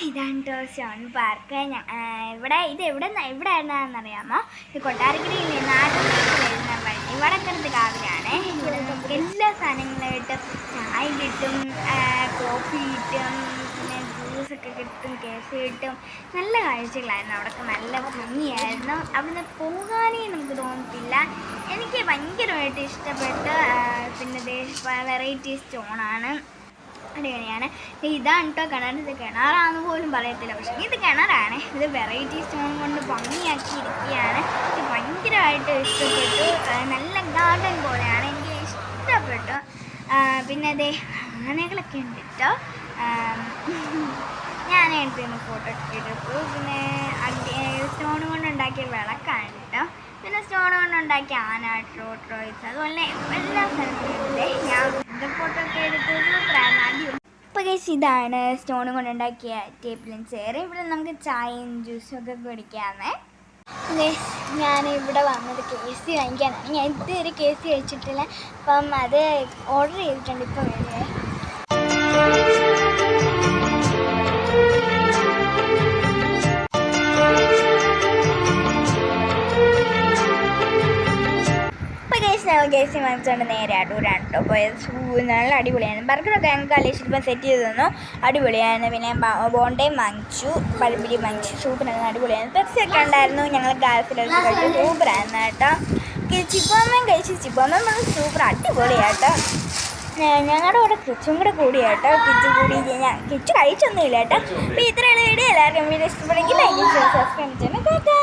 ഇതാണ് കേട്ടോ Sean park. എവിടെയായിരുന്നറിയാമോ? ഇത് കൊട്ടാരക്കരയിലെ നാട്ടിലേക്ക് വരുന്ന വഴി വടക്കരത്ത് കാവിലാണ്. ഇവിടെ നമുക്ക് എല്ലാ സാധനങ്ങളായിട്ടും ചായ കിട്ടും, കോഫി കിട്ടും, പിന്നെ ജ്യൂസൊക്കെ കിട്ടും, കേക്ക് കിട്ടും. നല്ല കാഴ്ചകളായിരുന്നു. അവിടെയൊക്കെ നല്ല ഭംഗിയായിരുന്നു. അവിടുന്ന് പോകാനേ നമുക്ക് തോന്നത്തില്ല. എനിക്ക് ഭയങ്കരമായിട്ട് ഇഷ്ടപ്പെട്ട്. പിന്നെ വെറൈറ്റി സ്റ്റോണാണ്, അടിപൊളിയാണ്. ഇതാണ് കേട്ടോ കിണർ. ഇത് കിണറാന്ന് പോലും പറയത്തില്ല, പക്ഷേ ഇത് കിണറാണ്. ഇത് വെറൈറ്റി സ്റ്റോൺ കൊണ്ട് ഭംഗിയാക്കി ഇരിക്കുകയാണ്. എനിക്ക് ഭയങ്കരമായിട്ട് ഇഷ്ടപ്പെട്ടു. നല്ല ഗാർഡൻ പോലെയാണ്, എനിക്ക് ഇഷ്ടപ്പെട്ടു. പിന്നെ അതേ ആനകളൊക്കെ ഉണ്ട് കേട്ടോ. ഞാൻ എടുത്തിരുന്നു ഫോട്ടോ ഒക്കെ എടുത്തു. പിന്നെ സ്റ്റോൺ കൊണ്ടുണ്ടാക്കിയ വിളക്കാണ് കേട്ടോ. പിന്നെ സ്റ്റോൺ കൊണ്ടുണ്ടാക്കിയ ആന, ട്രോയ്സ്, അതുപോലെ എല്ലാ സ്ഥലത്തും ഞാൻ ഫോട്ടോ ഒക്കെ എടുത്തു. അപ്പോൾ ഗൈസ് ഇതാണ് സ്റ്റോൺ കൊണ്ടുണ്ടാക്കിയ ടേബിളും ചെയറും. ഇവിടെ നമുക്ക് ചായയും ജ്യൂസും ഒക്കെ കുടിക്കാമെന്നേ. ഗൈസ് ഞാൻ ഇവിടെ വന്നത് KFC വാങ്ങിക്കാനാണ്. ഞാൻ ഇതുവരെ KFC കഴിച്ചിട്ടില്ല. അപ്പം അത് ഓർഡർ ചെയ്തിട്ടുണ്ട്. ഇപ്പോൾ വരുവേ. KFC വാങ്ങിച്ചുകൊണ്ട് നേരെ അടൂരാണ് കേട്ടോ പോയത്. നല്ല അടിപൊളിയാണ്. ബർഗറൊക്കെ ഞങ്ങൾക്ക് അലേഷിപ്പം സെറ്റ് ചെയ്ത് തന്നു, അടിപൊളിയാണ്. പിന്നെ ബോണ്ടയും വാങ്ങിച്ചു, പഴംപൊരി വാങ്ങിച്ചു, സൂപ്പറായിരുന്നു, അടിപൊളിയായിരുന്നു. പെപ്സിയൊക്കെ ഉണ്ടായിരുന്നു. ഞങ്ങൾ ഗാൽഫിലൊക്കെ കഴിച്ചു, സൂപ്പറായിരുന്നു കേട്ടോ. ചിപ്പോമ്മയും കഴിച്ചു. ചിപ്പോമ്മ സൂപ്പർ അടിപൊളിയാട്ടോ. ഞങ്ങളുടെ കൂടെ കിച്ചും കൂടെ കൂടിയാട്ടോ. കിച്ചു കഴിച്ചൊന്നുമില്ല കേട്ടോ. അപ്പോൾ ഇത്രയുള്ള വീഡിയോ എല്ലാവർക്കും വീഡിയോ ഇഷ്ടപ്പെടുമെങ്കിൽ ലൈക്ക്, സബ്സ്ക്രൈബ് ചെയ്യണം കേട്ടോ.